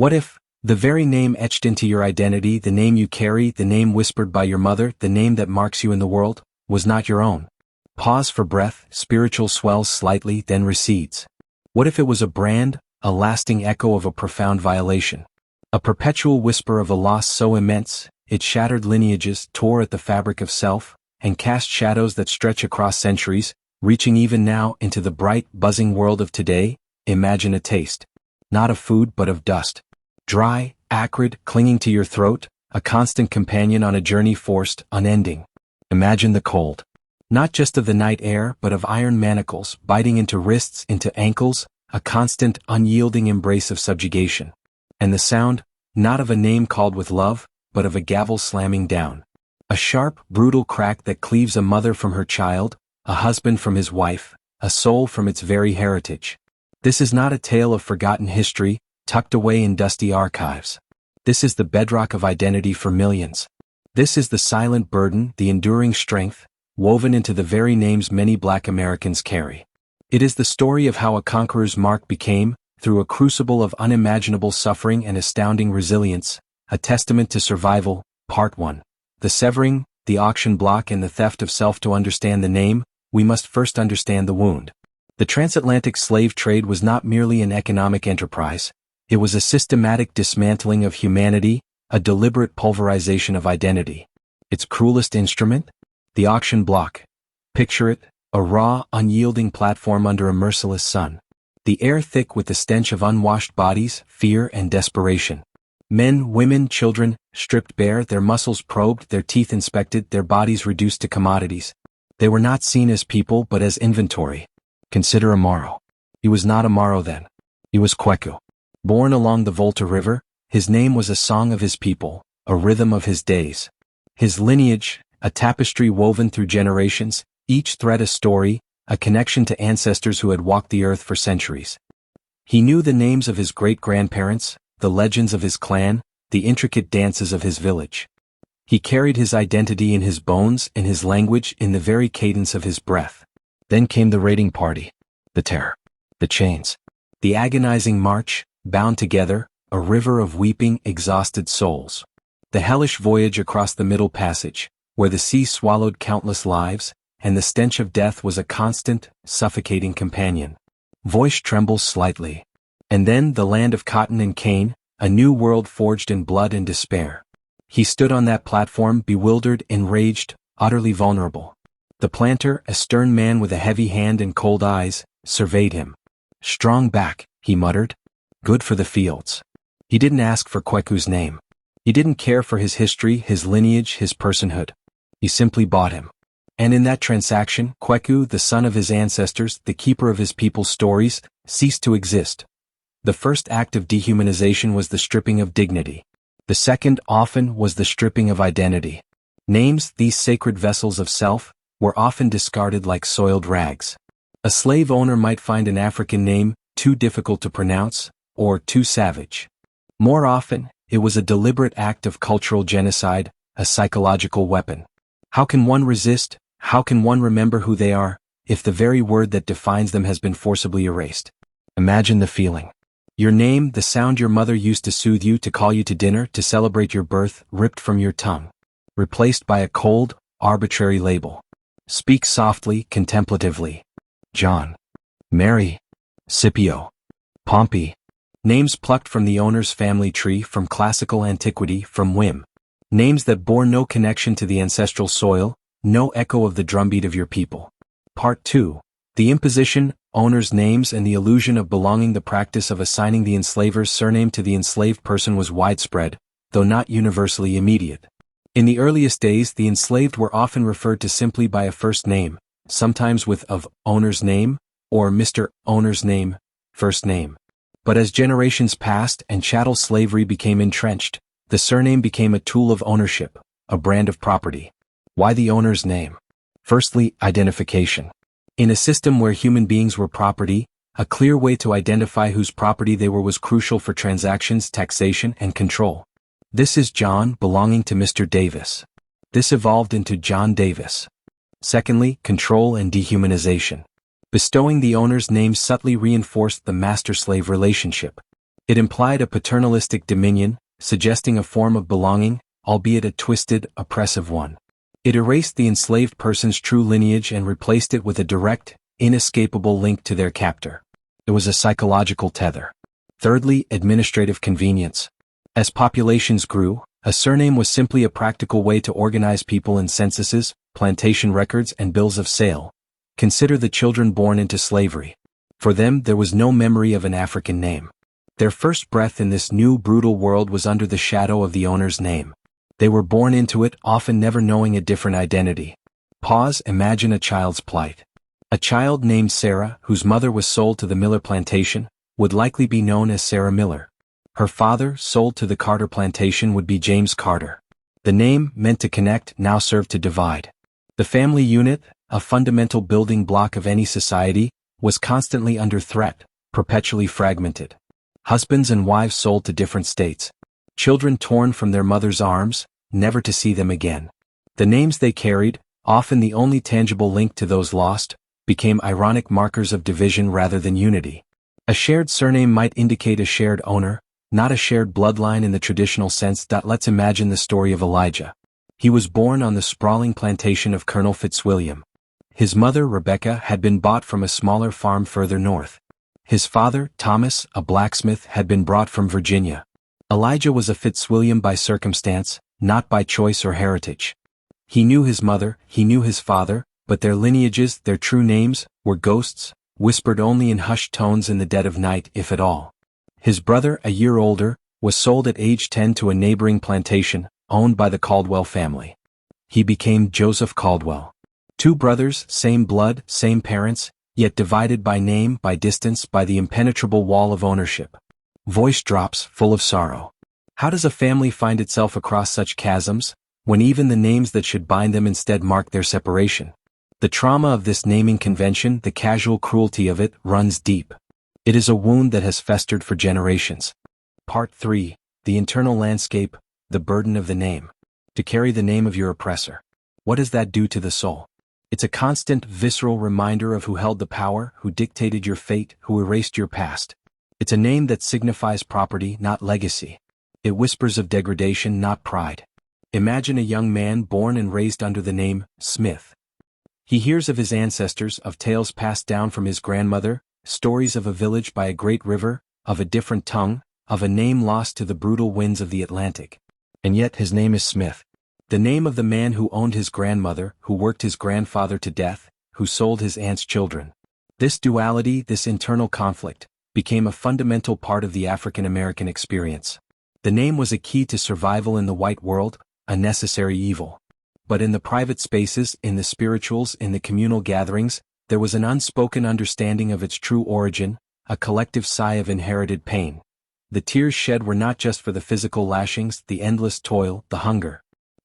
What if, the very name etched into your identity, the name you carry, the name whispered by your mother, the name that marks you in the world, was not your own? Pause for breath, spiritual swells slightly, then recedes. What if it was a brand, a lasting echo of a profound violation? A perpetual whisper of a loss so immense, it shattered lineages, tore at the fabric of self, and cast shadows that stretch across centuries, reaching even now into the bright, buzzing world of today. Imagine a taste. Not of food but of dust. Dry, acrid, clinging to your throat, a constant companion on a journey forced, unending. Imagine the cold. Not just of the night air but of iron manacles biting into wrists, into ankles, a constant, unyielding embrace of subjugation. And the sound, not of a name called with love, but of a gavel slamming down. A sharp, brutal crack that cleaves a mother from her child, a husband from his wife, a soul from its very heritage. This is not a tale of forgotten history, tucked away in dusty archives. This is the bedrock of identity for millions. This is the silent burden, the enduring strength, woven into the very names many Black Americans carry. It is the story of how a conqueror's mark became, through a crucible of unimaginable suffering and astounding resilience, a testament to survival. Part 1. The severing, the auction block and the theft of self. To understand the name, we must first understand the wound. The transatlantic slave trade was not merely an economic enterprise, it was a systematic dismantling of humanity, a deliberate pulverization of identity. Its cruelest instrument? The auction block. Picture it, a raw, unyielding platform under a merciless sun. The air thick with the stench of unwashed bodies, fear and desperation. Men, women, children, stripped bare, their muscles probed, their teeth inspected, their bodies reduced to commodities. They were not seen as people but as inventory. Consider Amaro. He was not Amaro then. He was Kweku. Born along the Volta River, his name was a song of his people, a rhythm of his days. His lineage, a tapestry woven through generations, each thread a story, a connection to ancestors who had walked the earth for centuries. He knew the names of his great-grandparents, the legends of his clan, the intricate dances of his village. He carried his identity in his bones, in his language, in the very cadence of his breath. Then came the raiding party, the terror, the chains, the agonizing march, bound together, a river of weeping, exhausted souls. The hellish voyage across the Middle Passage, where the sea swallowed countless lives, and the stench of death was a constant, suffocating companion. Voice trembles slightly. And then the land of cotton and cane, a new world forged in blood and despair. He stood on that platform, bewildered, enraged, utterly vulnerable. The planter, a stern man with a heavy hand and cold eyes, surveyed him. Strong back, he muttered. Good for the fields. He didn't ask for Kweku's name. He didn't care for his history, his lineage, his personhood. He simply bought him. And in that transaction, Kweku, the son of his ancestors, the keeper of his people's stories, ceased to exist. The first act of dehumanization was the stripping of dignity. The second, often, was the stripping of identity. Names, these sacred vessels of self, were often discarded like soiled rags. A slave owner might find an African name too difficult to pronounce, or too savage. More often, it was a deliberate act of cultural genocide, a psychological weapon. How can one resist, how can one remember who they are, if the very word that defines them has been forcibly erased? Imagine the feeling. Your name, the sound your mother used to soothe you, to call you to dinner, to celebrate your birth, ripped from your tongue. Replaced by a cold, arbitrary label. Speak softly, contemplatively. John. Mary. Scipio. Pompey. Names plucked from the owner's family tree, from classical antiquity, from whim. Names that bore no connection to the ancestral soil, no echo of the drumbeat of your people. Part 2. The imposition, owner's names and the illusion of belonging. The practice of assigning the enslaver's surname to the enslaved person was widespread, though not universally immediate. In the earliest days, the enslaved were often referred to simply by a first name, sometimes with of owner's name, or Mr. Owner's name, first name. But as generations passed and chattel slavery became entrenched, the surname became a tool of ownership, a brand of property. Why the owner's name? Firstly, identification. In a system where human beings were property, a clear way to identify whose property they were was crucial for transactions, taxation, and control. This is John, belonging to Mr. Davis. This evolved into John Davis. Secondly, control and dehumanization. Bestowing the owner's name subtly reinforced the master-slave relationship. It implied a paternalistic dominion, suggesting a form of belonging, albeit a twisted, oppressive one. It erased the enslaved person's true lineage and replaced it with a direct, inescapable link to their captor. It was a psychological tether. Thirdly, administrative convenience. As populations grew, a surname was simply a practical way to organize people in censuses, plantation records, and bills of sale. Consider the children born into slavery. For them, there was no memory of an African name. Their first breath in this new, brutal world was under the shadow of the owner's name. They were born into it, often never knowing a different identity. Pause, imagine a child's plight. A child named Sarah, whose mother was sold to the Miller plantation, would likely be known as Sarah Miller. Her father, sold to the Carter plantation, would be James Carter. The name, meant to connect, now served to divide. The family unit, a fundamental building block of any society, was constantly under threat, perpetually fragmented. Husbands and wives sold to different states. Children torn from their mother's arms, never to see them again. The names they carried, often the only tangible link to those lost, became ironic markers of division rather than unity. A shared surname might indicate a shared owner, not a shared bloodline in the traditional sense. Let's imagine the story of Elijah. He was born on the sprawling plantation of Colonel Fitzwilliam. His mother, Rebecca, had been bought from a smaller farm further north. His father, Thomas, a blacksmith, had been brought from Virginia. Elijah was a Fitzwilliam by circumstance, not by choice or heritage. He knew his mother, he knew his father, but their lineages, their true names, were ghosts, whispered only in hushed tones in the dead of night, if at all. His brother, a year older, was sold at age 10 to a neighboring plantation, owned by the Caldwell family. He became Joseph Caldwell. Two brothers, same blood, same parents, yet divided by name, by distance, by the impenetrable wall of ownership. Voice drops, full of sorrow. How does a family find itself across such chasms, when even the names that should bind them instead mark their separation? The trauma of this naming convention, the casual cruelty of it, runs deep. It is a wound that has festered for generations. Part 3. The internal landscape, the burden of the name. To carry the name of your oppressor. What does that do to the soul? It's a constant, visceral reminder of who held the power, who dictated your fate, who erased your past. It's a name that signifies property, not legacy. It whispers of degradation, not pride. Imagine a young man born and raised under the name Smith. He hears of his ancestors, of tales passed down from his grandmother, stories of a village by a great river, of a different tongue, of a name lost to the brutal winds of the Atlantic. And yet his name is Smith. The name of the man who owned his grandmother, who worked his grandfather to death, who sold his aunt's children. This duality, this internal conflict, became a fundamental part of the African American experience. The name was a key to survival in the white world, a necessary evil. But in the private spaces, in the spirituals, in the communal gatherings, there was an unspoken understanding of its true origin, a collective sigh of inherited pain. The tears shed were not just for the physical lashings, the endless toil, the hunger.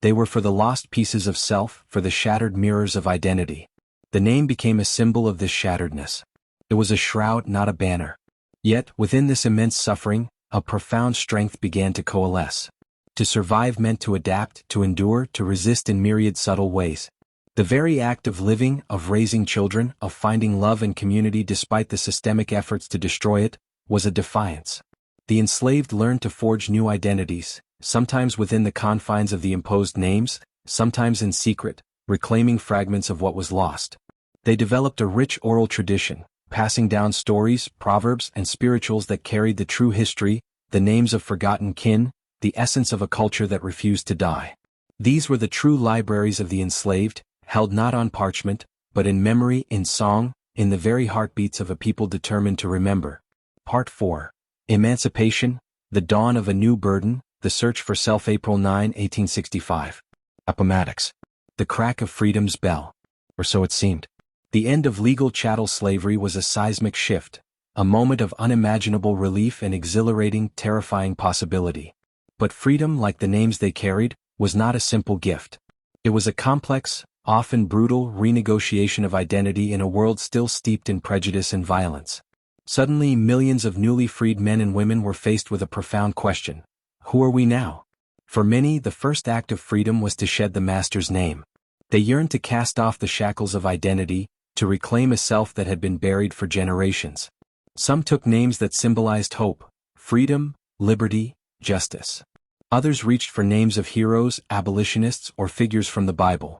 They were for the lost pieces of self, for the shattered mirrors of identity. The name became a symbol of this shatteredness. It was a shroud, not a banner. Yet, within this immense suffering, a profound strength began to coalesce. To survive meant to adapt, to endure, to resist in myriad subtle ways. The very act of living, of raising children, of finding love and community despite the systemic efforts to destroy it, was a defiance. The enslaved learned to forge new identities, sometimes within the confines of the imposed names, sometimes in secret, reclaiming fragments of what was lost. They developed a rich oral tradition, passing down stories, proverbs, and spirituals that carried the true history, the names of forgotten kin, the essence of a culture that refused to die. These were the true libraries of the enslaved, held not on parchment, but in memory, in song, in the very heartbeats of a people determined to remember. Part 4. Emancipation, the dawn of a new burden, the search for self. April 9, 1865. Appomattox. The crack of freedom's bell. Or so it seemed. The end of legal chattel slavery was a seismic shift, a moment of unimaginable relief and exhilarating, terrifying possibility. But freedom, like the names they carried, was not a simple gift. It was a complex, often brutal, renegotiation of identity in a world still steeped in prejudice and violence. Suddenly, millions of newly freed men and women were faced with a profound question. Who are we now? For many, the first act of freedom was to shed the master's name. They yearned to cast off the shackles of identity, to reclaim a self that had been buried for generations. Some took names that symbolized hope, freedom, liberty, justice. Others reached for names of heroes, abolitionists, or figures from the Bible.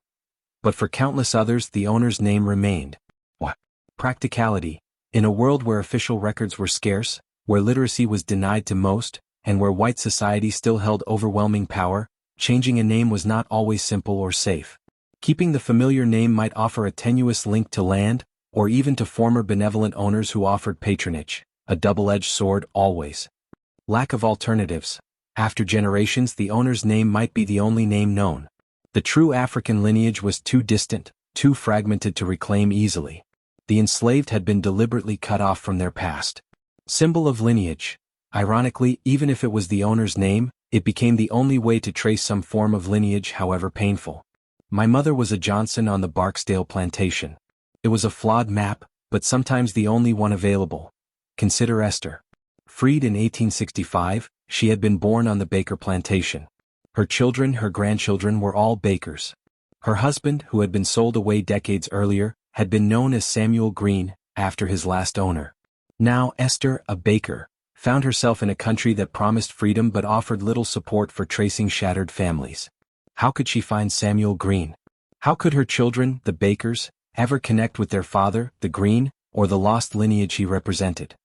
But for countless others, the owner's name remained. What? Practicality. In a world where official records were scarce, where literacy was denied to most, and where white society still held overwhelming power, changing a name was not always simple or safe. Keeping the familiar name might offer a tenuous link to land, or even to former benevolent owners who offered patronage, a double-edged sword always. Lack of alternatives. After generations, the owner's name might be the only name known. The true African lineage was too distant, too fragmented to reclaim easily. The enslaved had been deliberately cut off from their past. Symbol of lineage. Ironically, even if it was the owner's name, it became the only way to trace some form of lineage, however painful. My mother was a Johnson on the Barksdale plantation. It was a flawed map, but sometimes the only one available. Consider Esther. Freed in 1865, she had been born on the Baker plantation. Her children, her grandchildren were all bakers. Her husband, who had been sold away decades earlier, had been known as Samuel Green, after his last owner. Now Esther, a baker, found herself in a country that promised freedom but offered little support for tracing shattered families. How could she find Samuel Green? How could her children, the Bakers, ever connect with their father, the Green, or the lost lineage he represented?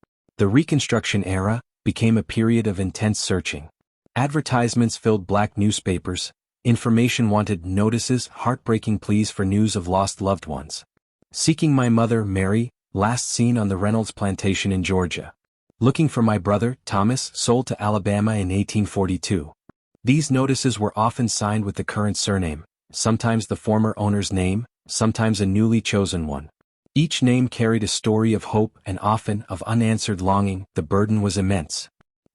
The Reconstruction era became a period of intense searching. Advertisements filled black newspapers, information wanted notices, heartbreaking pleas for news of lost loved ones. Seeking my mother, Mary, last seen on the Reynolds plantation in Georgia. Looking for my brother, Thomas, sold to Alabama in 1842. These notices were often signed with the current surname, sometimes the former owner's name, sometimes a newly chosen one. Each name carried a story of hope and often of unanswered longing. The burden was immense.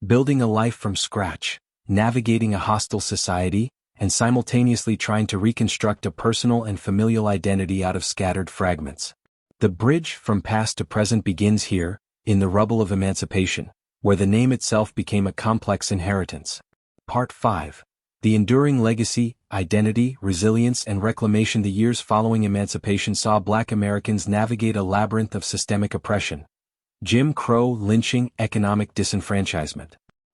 Building a life from scratch, navigating a hostile society, and simultaneously trying to reconstruct a personal and familial identity out of scattered fragments. The bridge from past to present begins here, in the rubble of emancipation, where the name itself became a complex inheritance. Part 5. The enduring legacy, identity, resilience, and reclamation. The years following emancipation saw Black Americans navigate a labyrinth of systemic oppression. Jim Crow, lynching, economic disenfranchisement.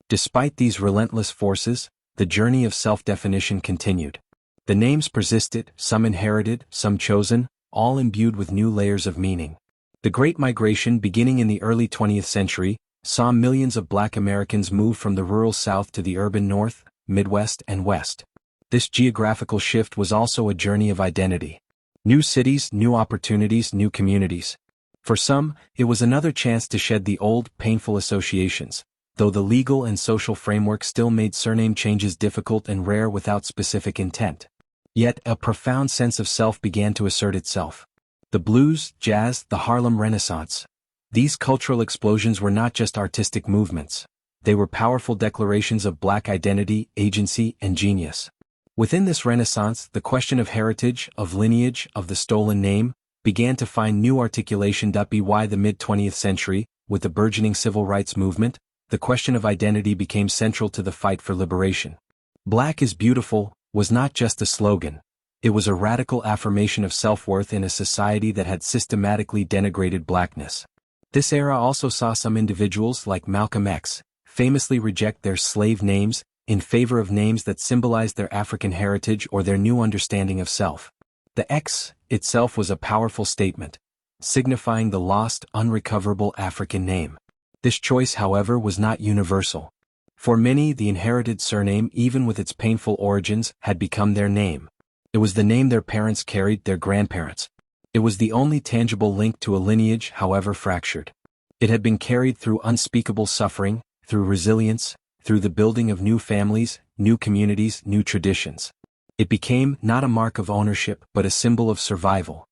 Despite these relentless forces, the journey of self-definition continued. The names persisted, some inherited, some chosen, all imbued with new layers of meaning. The Great Migration, beginning in the early 20th century, saw millions of Black Americans move from the rural South to the urban North, Midwest, and West. This geographical shift was also a journey of identity. New cities, new opportunities, new communities. For some, it was another chance to shed the old, painful associations, though the legal and social framework still made surname changes difficult and rare without specific intent. Yet, a profound sense of self began to assert itself. The blues, jazz, the Harlem Renaissance. These cultural explosions were not just artistic movements. They were powerful declarations of Black identity, agency, and genius. Within this renaissance, the question of heritage, of lineage, of the stolen name, began to find new articulation. By the mid-20th century, with the burgeoning civil rights movement, the question of identity became central to the fight for liberation. Black is beautiful was not just a slogan. It was a radical affirmation of self-worth in a society that had systematically denigrated Blackness. This era also saw some individuals like Malcolm X famously reject their slave names in favor of names that symbolized their African heritage or their new understanding of self. The X itself was a powerful statement, signifying the lost, unrecoverable African name. This choice, however, was not universal. For many, the inherited surname, even with its painful origins, had become their name. It was the name their parents carried, their grandparents. It was the only tangible link to a lineage, however fractured. It had been carried through unspeakable suffering, through resilience, through the building of new families, new communities, new traditions. It became not a mark of ownership but a symbol of survival.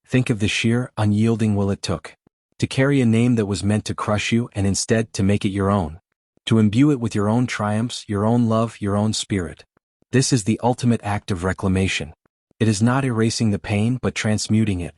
Think of the sheer, unyielding will it took. To carry a name that was meant to crush you and instead to make it your own. To imbue it with your own triumphs, your own love, your own spirit. This is the ultimate act of reclamation. It is not erasing the pain but transmuting it.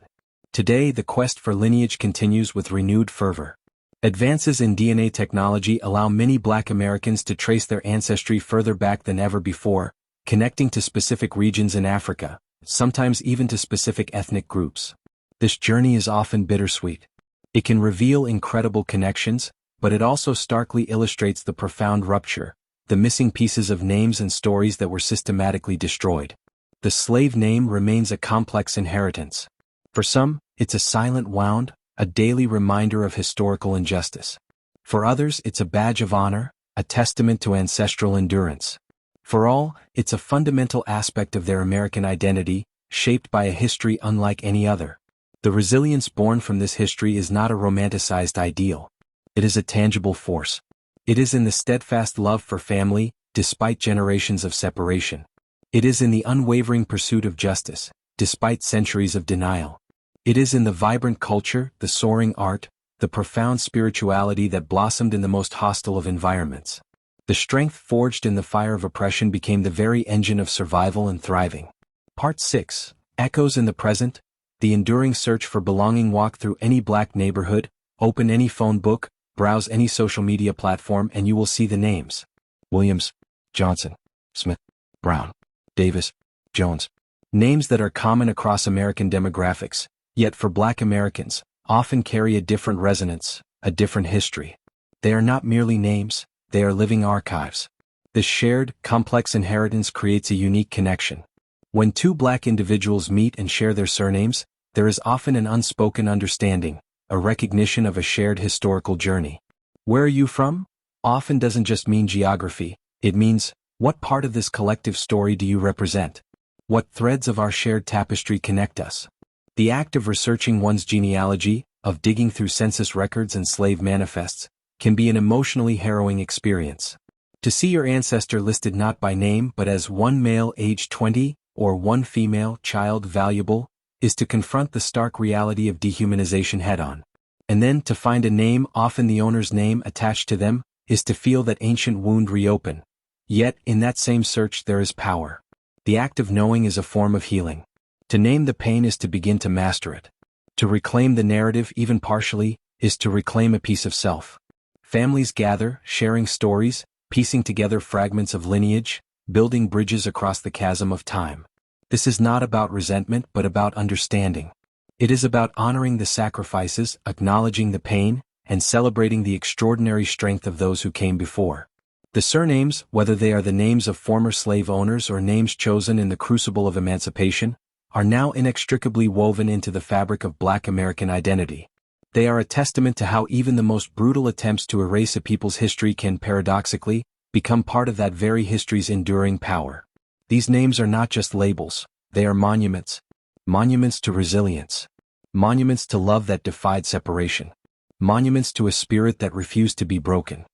Today the quest for lineage continues with renewed fervor. Advances in DNA technology allow many Black Americans to trace their ancestry further back than ever before, connecting to specific regions in Africa, sometimes even to specific ethnic groups. This journey is often bittersweet. It can reveal incredible connections, but it also starkly illustrates the profound rupture, the missing pieces of names and stories that were systematically destroyed. The slave name remains a complex inheritance. For some, it's a silent wound, a daily reminder of historical injustice. For others, it's a badge of honor, a testament to ancestral endurance. For all, it's a fundamental aspect of their American identity, shaped by a history unlike any other. The resilience born from this history is not a romanticized ideal. It is a tangible force. It is in the steadfast love for family, despite generations of separation. It is in the unwavering pursuit of justice, despite centuries of denial. It is in the vibrant culture, the soaring art, the profound spirituality that blossomed in the most hostile of environments. The strength forged in the fire of oppression became the very engine of survival and thriving. Part 6. Echoes in the Present. The enduring search for belonging. Walk through any black neighborhood, open any phone book, browse any social media platform, and you will see the names. Williams, Johnson, Smith, Brown, Davis, Jones. Names that are common across American demographics, yet for Black Americans, often carry a different resonance, a different history. They are not merely names, they are living archives. This shared, complex inheritance creates a unique connection. When two Black individuals meet and share their surnames, there is often an unspoken understanding, a recognition of a shared historical journey. Where are you from? Often doesn't just mean geography, it means, what part of this collective story do you represent? What threads of our shared tapestry connect us? The act of researching one's genealogy, of digging through census records and slave manifests, can be an emotionally harrowing experience. To see your ancestor listed not by name but as one male aged 20, or one female child valuable, is to confront the stark reality of dehumanization head-on. And then to find a name, often the owner's name, attached to them, is to feel that ancient wound reopen. Yet, in that same search there is power. The act of knowing is a form of healing. To name the pain is to begin to master it. To reclaim the narrative, even partially, is to reclaim a piece of self. Families gather, sharing stories, piecing together fragments of lineage, building bridges across the chasm of time. This is not about resentment but about understanding. It is about honoring the sacrifices, acknowledging the pain, and celebrating the extraordinary strength of those who came before. The surnames, whether they are the names of former slave owners or names chosen in the crucible of emancipation, are now inextricably woven into the fabric of Black American identity. They are a testament to how even the most brutal attempts to erase a people's history can paradoxically become part of that very history's enduring power. These names are not just labels, they are monuments. Monuments to resilience. Monuments to love that defied separation. Monuments to a spirit that refused to be broken.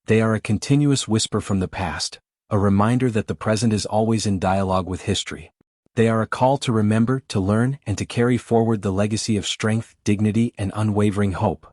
They are a continuous whisper from the past, a reminder that the present is always in dialogue with history. They are a call to remember, to learn, and to carry forward the legacy of strength, dignity, and unwavering hope.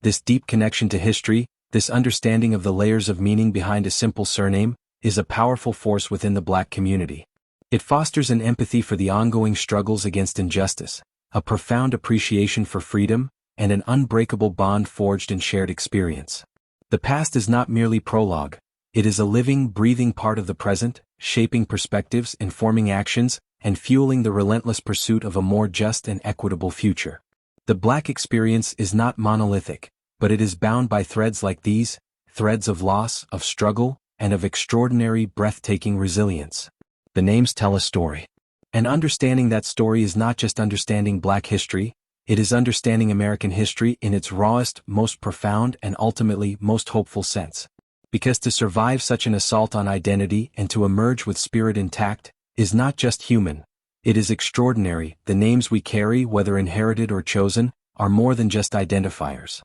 This deep connection to history, this understanding of the layers of meaning behind a simple surname, is a powerful force within the Black community. It fosters an empathy for the ongoing struggles against injustice, a profound appreciation for freedom, and an unbreakable bond forged in shared experience. The past is not merely prologue, it is a living, breathing part of the present, shaping perspectives, informing actions, and fueling the relentless pursuit of a more just and equitable future. The Black experience is not monolithic, but it is bound by threads like these, threads of loss, of struggle, and of extraordinary, breathtaking resilience. The names tell a story. And understanding that story is not just understanding Black history, it is understanding American history in its rawest, most profound, and ultimately most hopeful sense. Because to survive such an assault on identity and to emerge with spirit intact, is not just human, it is extraordinary. The names we carry, whether inherited or chosen, are more than just identifiers.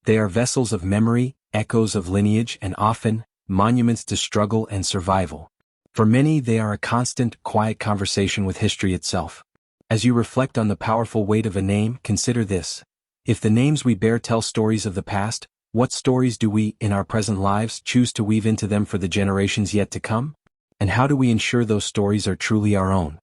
They are vessels of memory, echoes of lineage, and often, monuments to struggle and survival. For many, they are a constant, quiet conversation with history itself. As you reflect on the powerful weight of a name, consider this. If the names we bear tell stories of the past, what stories do we, in our present lives, choose to weave into them for the generations yet to come? And how do we ensure those stories are truly our own?